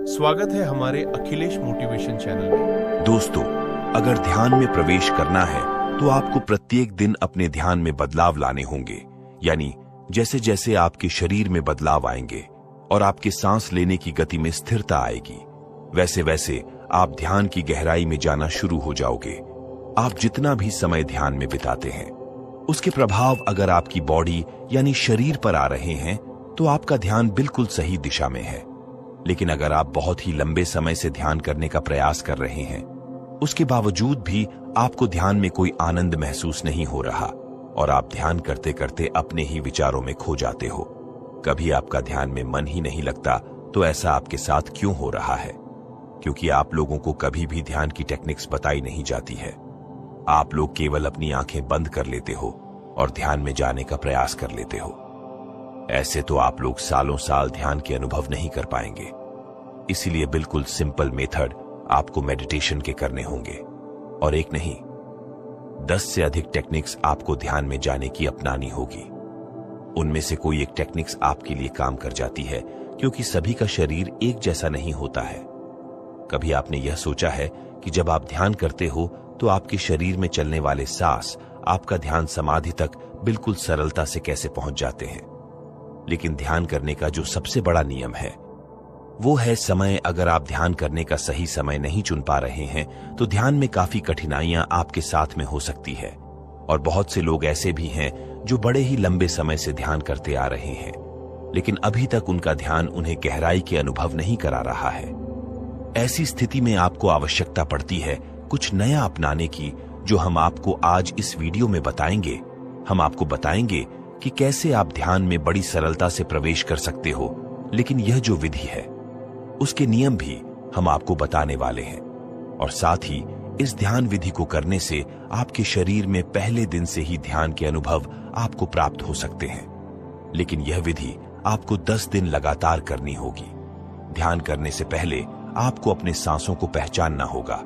स्वागत है हमारे अखिलेश मोटिवेशन चैनल में। दोस्तों, अगर ध्यान में प्रवेश करना है तो आपको प्रत्येक दिन अपने ध्यान में बदलाव लाने होंगे। यानी जैसे जैसे आपके शरीर में बदलाव आएंगे और आपके सांस लेने की गति में स्थिरता आएगी, वैसे वैसे आप ध्यान की गहराई में जाना शुरू हो जाओगे। आप जितना भी समय ध्यान में बिताते हैं, उसके प्रभाव अगर आपकी बॉडी यानी शरीर पर आ रहे हैं तो आपका ध्यान बिल्कुल सही दिशा में है। लेकिन अगर आप बहुत ही लंबे समय से ध्यान करने का प्रयास कर रहे हैं, उसके बावजूद भी आपको ध्यान में कोई आनंद महसूस नहीं हो रहा और आप ध्यान करते करते अपने ही विचारों में खो जाते हो, कभी आपका ध्यान में मन ही नहीं लगता, तो ऐसा आपके साथ क्यों हो रहा है? क्योंकि आप लोगों को कभी भी ध्यान की टेक्निक्स बताई नहीं जाती है। आप लोग केवल अपनी आंखें बंद कर लेते हो और ध्यान में जाने का प्रयास कर लेते हो। ऐसे तो आप लोग सालों साल ध्यान के अनुभव नहीं कर पाएंगे। इसीलिए बिल्कुल सिंपल मेथड आपको मेडिटेशन के करने होंगे, और एक नहीं 10 से अधिक टेक्निक्स आपको ध्यान में जाने की अपनानी होगी। उनमें से कोई एक टेक्निक्स आपके लिए काम कर जाती है, क्योंकि सभी का शरीर एक जैसा नहीं होता है। कभी आपने यह सोचा है कि जब आप ध्यान करते हो तो आपके शरीर में चलने वाले सांस आपका ध्यान समाधि तक बिल्कुल सरलता से कैसे पहुंच जाते हैं? लेकिन ध्यान करने का जो सबसे बड़ा नियम है वो है समय। अगर आप ध्यान करने का सही समय नहीं चुन पा रहे हैं तो ध्यान में काफी कठिनाइयां आपके साथ में हो सकती है। और बहुत से लोग ऐसे भी हैं जो बड़े ही लंबे समय से ध्यान करते आ रहे हैं, लेकिन अभी तक उनका ध्यान उन्हें गहराई के अनुभव नहीं करा रहा है। ऐसी स्थिति में आपको आवश्यकता पड़ती है कुछ नया अपनाने की, जो हम आपको आज इस वीडियो में बताएंगे। हम आपको बताएंगे कि कैसे आप ध्यान में बड़ी सरलता से प्रवेश कर सकते हो। लेकिन यह जो विधि है उसके नियम भी हम आपको बताने वाले हैं, और साथ ही इस ध्यान विधि को करने से आपके शरीर में पहले दिन से ही ध्यान के अनुभव आपको प्राप्त हो सकते हैं। लेकिन यह विधि आपको 10 दिन लगातार करनी होगी। ध्यान करने से पहले आपको अपने सांसों को पहचानना होगा।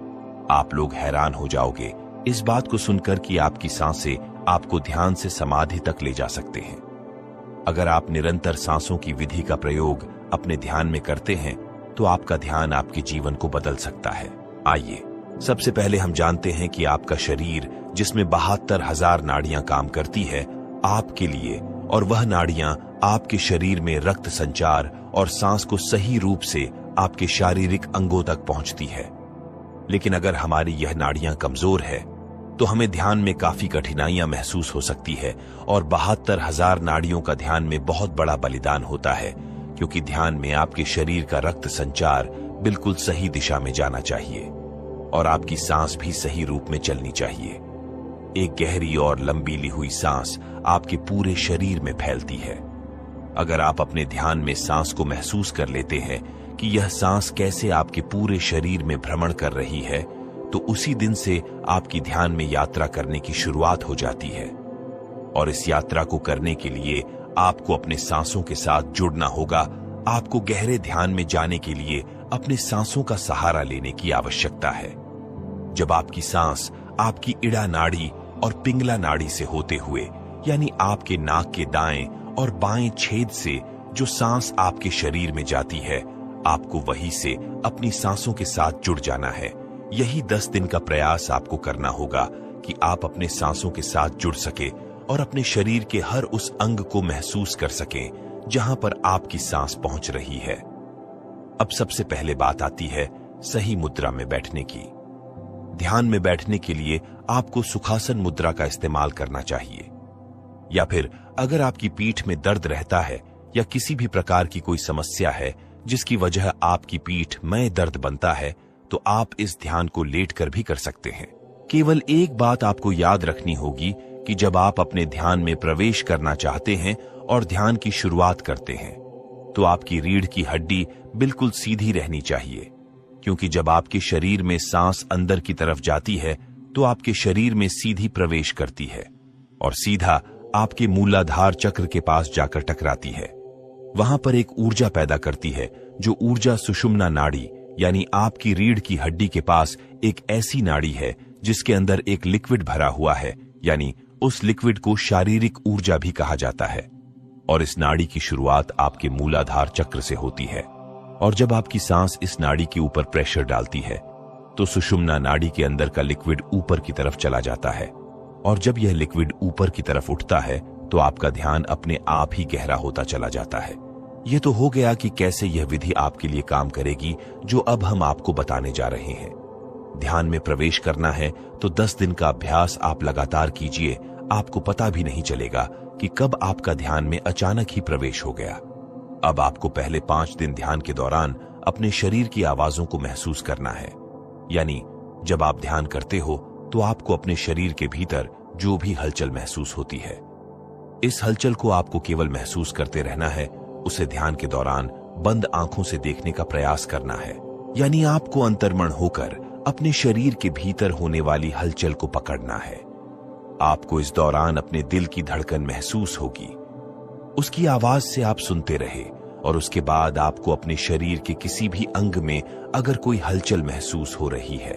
आप लोग हैरान हो जाओगे इस बात को सुनकर कि आपकी सांसें आपको ध्यान से समाधि तक ले जा सकते हैं। अगर आप निरंतर सांसों की विधि का प्रयोग अपने ध्यान में करते हैं तो आपका ध्यान आपके जीवन को बदल सकता है। आइए सबसे पहले हम जानते हैं कि आपका शरीर, जिसमें 72,000 नाड़ियां काम करती है आपके लिए, और वह नाड़ियां आपके शरीर में रक्त संचार और सांस को सही रूप से आपके शारीरिक अंगों तक पहुंचती है। लेकिन अगर हमारी यह नाड़ियां कमजोर है तो हमें ध्यान में काफी कठिनाइयां महसूस हो सकती है, और 72,000 नाड़ियों का ध्यान में बहुत बड़ा बलिदान होता है, क्योंकि ध्यान में आपके शरीर का रक्त संचार बिल्कुल सही दिशा में जाना चाहिए और आपकी सांस भी सही रूप में चलनी चाहिए। एक गहरी और लंबी ली हुई सांस आपके पूरे शरीर में फैलती है। अगर आप अपने ध्यान में सांस को महसूस कर लेते हैं कि यह सांस कैसे आपके पूरे शरीर में भ्रमण कर रही है, तो उसी दिन से आपकी ध्यान में यात्रा करने की शुरुआत हो जाती है। और इस यात्रा को करने के लिए आपको अपने सांसों के साथ जुड़ना होगा। आपको गहरे ध्यान में जाने के लिए अपने सांसों का सहारा लेने की आवश्यकता है। जब आपकी सांस आपकी इड़ा नाड़ी और पिंगला नाड़ी से होते हुए, यानी आपके नाक के दाएं और बाएं छेद से जो सांस आपके शरीर में जाती है, आपको वहीं से अपनी सांसों के साथ जुड़ जाना है। यही 10 दिन का प्रयास आपको करना होगा कि आप अपने सांसों के साथ जुड़ सके और अपने शरीर के हर उस अंग को महसूस कर सकें जहां पर आपकी सांस पहुंच रही है। अब सबसे पहले बात आती है सही मुद्रा में बैठने की। ध्यान में बैठने के लिए आपको सुखासन मुद्रा का इस्तेमाल करना चाहिए, या फिर अगर आपकी पीठ में दर्द रहता है या किसी भी प्रकार की कोई समस्या है जिसकी वजह आपकी पीठ में दर्द बनता है, तो आप इस ध्यान को लेटकर भी कर सकते हैं। केवल एक बात आपको याद रखनी होगी कि जब आप अपने ध्यान में प्रवेश करना चाहते हैं और ध्यान की शुरुआत करते हैं, तो आपकी रीढ़ की हड्डी बिल्कुल सीधी रहनी चाहिए, क्योंकि जब आपके शरीर में सांस अंदर की तरफ जाती है तो आपके शरीर में सीधी प्रवेश करती है और सीधा आपके मूलाधार चक्र के पास जाकर टकराती है। वहां पर एक ऊर्जा पैदा करती है, जो ऊर्जा सुषुम्ना नाड़ी यानी आपकी रीढ़ की हड्डी के पास एक ऐसी नाड़ी है जिसके अंदर एक लिक्विड भरा हुआ है, यानी उस लिक्विड को शारीरिक ऊर्जा भी कहा जाता है। और इस नाड़ी की शुरुआत आपके मूलाधार चक्र से होती है। और जब आपकी सांस इस नाड़ी के ऊपर प्रेशर डालती है तो सुषुम्ना नाड़ी के अंदर का लिक्विड ऊपर की तरफ चला जाता है, और जब यह लिक्विड ऊपर की तरफ उठता है तो आपका ध्यान अपने आप ही गहरा होता चला जाता है। यह तो हो गया कि कैसे यह विधि आपके लिए काम करेगी, जो अब हम आपको बताने जा रहे हैं। ध्यान में प्रवेश करना है तो 10 दिन का अभ्यास आप लगातार कीजिए। आपको पता भी नहीं चलेगा कि कब आपका ध्यान में अचानक ही प्रवेश हो गया। अब आपको पहले 5 दिन ध्यान के दौरान अपने शरीर की आवाजों को महसूस करना है। यानी जब आप ध्यान करते हो तो आपको अपने शरीर के भीतर जो भी हलचल महसूस होती है, इस हलचल को आपको केवल महसूस करते रहना है। उसे ध्यान के दौरान बंद आंखों से देखने का प्रयास करना है। यानी आपको अंतर्मन होकर अपने शरीर के भीतर होने वाली हलचल को पकड़ना है। आपको इस दौरान अपने दिल की धड़कन महसूस होगी। उसकी आवाज से आप सुनते रहे, और उसके बाद आपको अपने शरीर के किसी भी अंग में अगर कोई हलचल महसूस हो रही है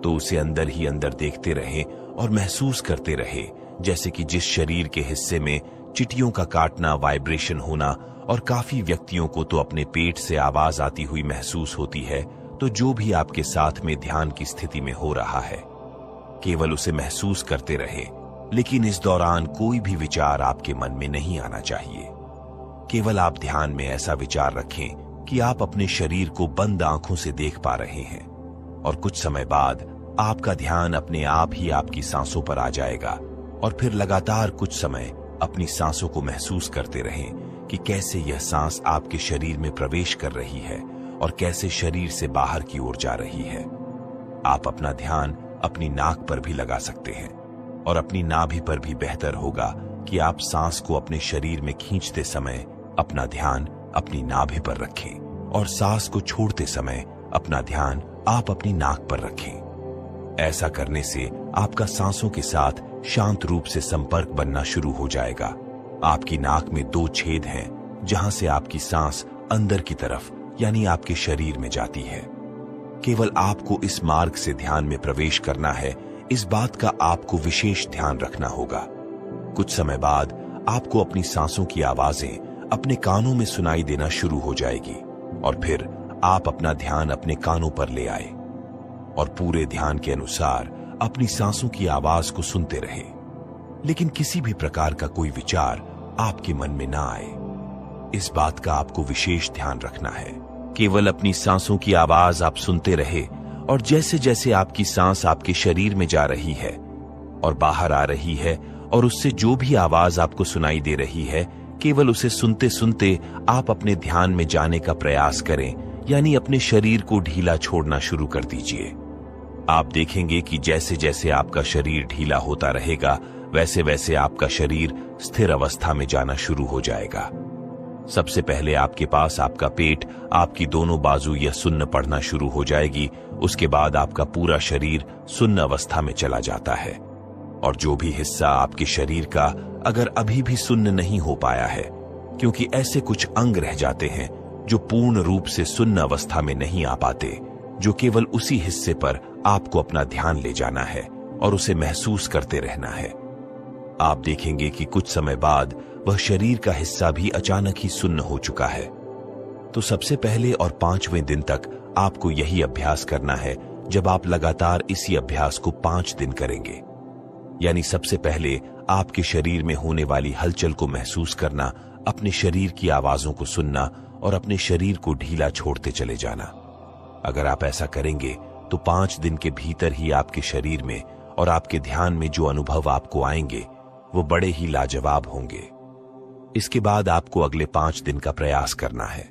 तो उसे अंदर ही अंदर देखते रहे और महसूस करते रहे। जैसे कि जिस शरीर के हिस्से में चिटियों का काटना, वाइब्रेशन होना, और काफी व्यक्तियों को तो अपने पेट से आवाज आती हुई महसूस होती है। तो जो भी आपके साथ में ध्यान की स्थिति में हो रहा है, केवल उसे महसूस करते रहे, लेकिन इस दौरान कोई भी विचार आपके मन में नहीं आना चाहिए। केवल आप ध्यान में ऐसा विचार रखें कि आप अपने शरीर को बंद आंखों से देख पा रहे हैं, और कुछ समय बाद आपका ध्यान अपने आप ही आपकी सांसों पर आ जाएगा। और फिर लगातार कुछ समय अपनी सांसों को महसूस करते रहें कि कैसे यह सांस आपके शरीर में प्रवेश कर रही है और कैसे शरीर से बाहर की ओर जा रही है। आप अपना ध्यान अपनी नाक पर भी लगा सकते हैं, और अपनी नाभि पर भी बेहतर होगा कि आप सांस को अपने शरीर में खींचते समय अपना ध्यान अपनी नाभि पर रखें, और सांस को छोड़ते समय अपना ध्यान आप अपनी नाक पर रखें। ऐसा करने से आपका सांसों के साथ शांत रूप से संपर्क बनना शुरू हो जाएगा। आपकी नाक में 2 छेद हैं जहां से आपकी सांस अंदर की तरफ यानी आपके शरीर में जाती है। केवल आपको इस मार्ग से ध्यान में प्रवेश करना है। इस बात का आपको विशेष ध्यान रखना होगा। कुछ समय बाद आपको अपनी सांसों की आवाजें अपने कानों में सुनाई देना शुरू हो जाएगी, और फिर आप अपना ध्यान अपने कानों पर ले आए और पूरे ध्यान के अनुसार अपनी सांसों की आवाज को सुनते रहे, लेकिन किसी भी प्रकार का कोई विचार आपके मन में ना आए। इस बात का आपको विशेष ध्यान रखना है। केवल अपनी सांसों की आवाज आप सुनते रहे, और जैसे जैसे आपकी सांस आपके शरीर में जा रही है और बाहर आ रही है, और उससे जो भी आवाज आपको सुनाई दे रही है, केवल उसे सुनते सुनते आप अपने ध्यान में जाने का प्रयास करें। यानी अपने शरीर को ढीला छोड़ना शुरू कर दीजिए। आप देखेंगे कि जैसे जैसे आपका शरीर ढीला होता रहेगा, वैसे वैसे आपका शरीर स्थिर अवस्था में जाना शुरू हो जाएगा। सबसे पहले आपके पास आपका पेट, आपकी दोनों बाजू यह सुन्न पड़ना शुरू हो जाएगी। उसके बाद आपका पूरा शरीर सुन्न अवस्था में चला जाता है, और जो भी हिस्सा आपके शरीर का अगर अभी भी सुन्न नहीं हो पाया है, क्योंकि ऐसे कुछ अंग रह जाते हैं जो पूर्ण रूप से सुन्न अवस्था में नहीं आ पाते, जो केवल उसी हिस्से पर आपको अपना ध्यान ले जाना है और उसे महसूस करते रहना है। आप देखेंगे कि कुछ समय बाद वह शरीर का हिस्सा भी अचानक ही सुन्न हो चुका है। तो सबसे पहले और 5वें दिन तक आपको यही अभ्यास करना है। जब आप लगातार इसी अभ्यास को 5 दिन करेंगे, यानी सबसे पहले आपके शरीर में होने वाली हलचल को महसूस करना, अपने शरीर की आवाजों को सुनना और अपने शरीर को ढीला छोड़ते चले जाना। अगर आप ऐसा करेंगे तो 5 दिन के भीतर ही आपके शरीर में और आपके ध्यान में जो अनुभव आपको आएंगे वो बड़े ही लाजवाब होंगे। इसके बाद आपको अगले 5 दिन का प्रयास करना है।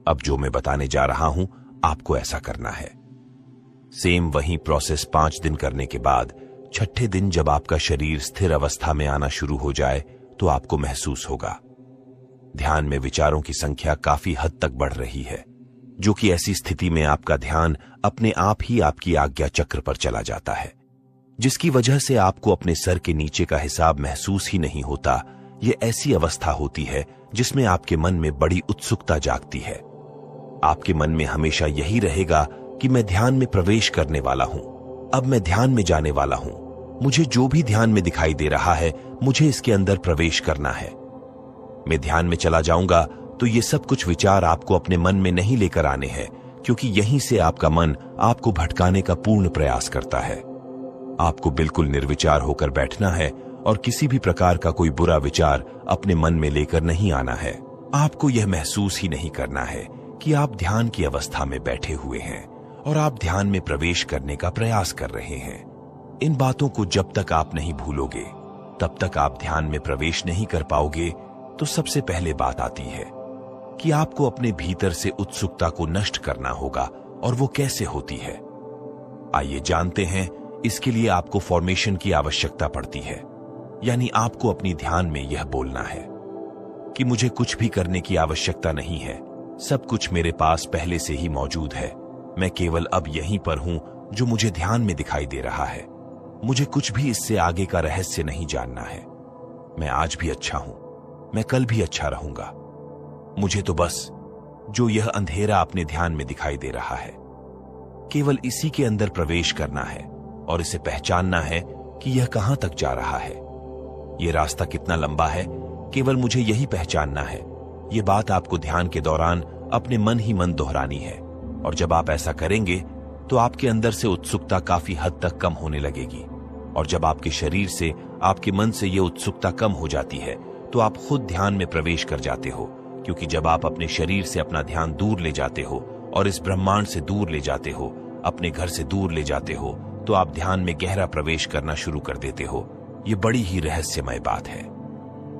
अब जो मैं बताने जा रहा हूं आपको ऐसा करना है। सेम वही प्रोसेस 5 दिन करने के बाद 6ठे दिन जब आपका शरीर स्थिर अवस्था में आना शुरू हो जाए तो आपको महसूस होगा ध्यान में विचारों की संख्या काफी हद तक बढ़ रही है, जो कि ऐसी स्थिति में आपका ध्यान अपने आप ही आपकी आज्ञा चक्र पर चला जाता है, जिसकी वजह से आपको अपने सर के नीचे का हिसाब महसूस ही नहीं होता। यह ऐसी अवस्था होती है जिसमें आपके मन में बड़ी उत्सुकता जागती है। आपके मन में हमेशा यही रहेगा कि मैं ध्यान में प्रवेश करने वाला हूं, अब मैं ध्यान में जाने वाला हूं, मुझे जो भी ध्यान में दिखाई दे रहा है मुझे इसके अंदर प्रवेश करना है। मैं ध्यान में चला जाऊंगा तो ये सब कुछ विचार आपको अपने मन में नहीं लेकर आने हैं, क्योंकि यहीं से आपका मन आपको भटकाने का पूर्ण प्रयास करता है। आपको बिल्कुल निर्विचार होकर बैठना है और किसी भी प्रकार का कोई बुरा विचार अपने मन में लेकर नहीं आना है। आपको यह महसूस ही नहीं करना है कि आप ध्यान की अवस्था में बैठे हुए हैं और आप ध्यान में प्रवेश करने का प्रयास कर रहे हैं। इन बातों को जब तक आप नहीं भूलोगे तब तक आप ध्यान में प्रवेश नहीं कर पाओगे। तो सबसे पहले बात आती है कि आपको अपने भीतर से उत्सुकता को नष्ट करना होगा, और वो कैसे होती है आइए जानते हैं। इसके लिए आपको फॉर्मेशन की आवश्यकता पड़ती है, यानी आपको अपनी ध्यान में यह बोलना है कि मुझे कुछ भी करने की आवश्यकता नहीं है, सब कुछ मेरे पास पहले से ही मौजूद है। मैं केवल अब यहीं पर हूं जो मुझे ध्यान में दिखाई दे रहा है। मुझे कुछ भी इससे आगे का रहस्य नहीं जानना है। मैं आज भी अच्छा हूं, मैं कल भी अच्छा रहूंगा। मुझे तो बस जो यह अंधेरा अपने ध्यान में दिखाई दे रहा है, केवल इसी के अंदर प्रवेश करना है और इसे पहचानना है कि यह कहां तक जा रहा है। यह रास्ता कितना लंबा है, केवल मुझे यही पहचानना है। यह बात आपको ध्यान के दौरान अपने मन ही मन दोहरानी है, और जब आप ऐसा करेंगे तो आपके अंदर से उत्सुकता काफी हद तक कम होने लगेगी। और जब आपके शरीर से, आपके मन से यह उत्सुकता कम हो जाती है तो आप खुद ध्यान में प्रवेश कर जाते हो, क्योंकि जब आप अपने शरीर से अपना ध्यान दूर ले जाते हो और इस ब्रह्मांड से दूर ले जाते हो, अपने घर से दूर ले जाते हो, तो आप ध्यान में गहरा प्रवेश करना शुरू कर देते हो। ये बड़ी ही रहस्यमय बात है।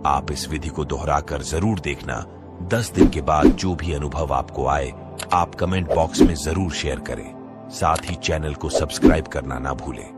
आप इस विधि को दोहराकर जरूर देखना। 10 दिन के बाद जो भी अनुभव आपको आए, आप कमेंट बॉक्स में जरूर शेयर करें। साथ ही चैनल को सब्सक्राइब करना ना भूलें।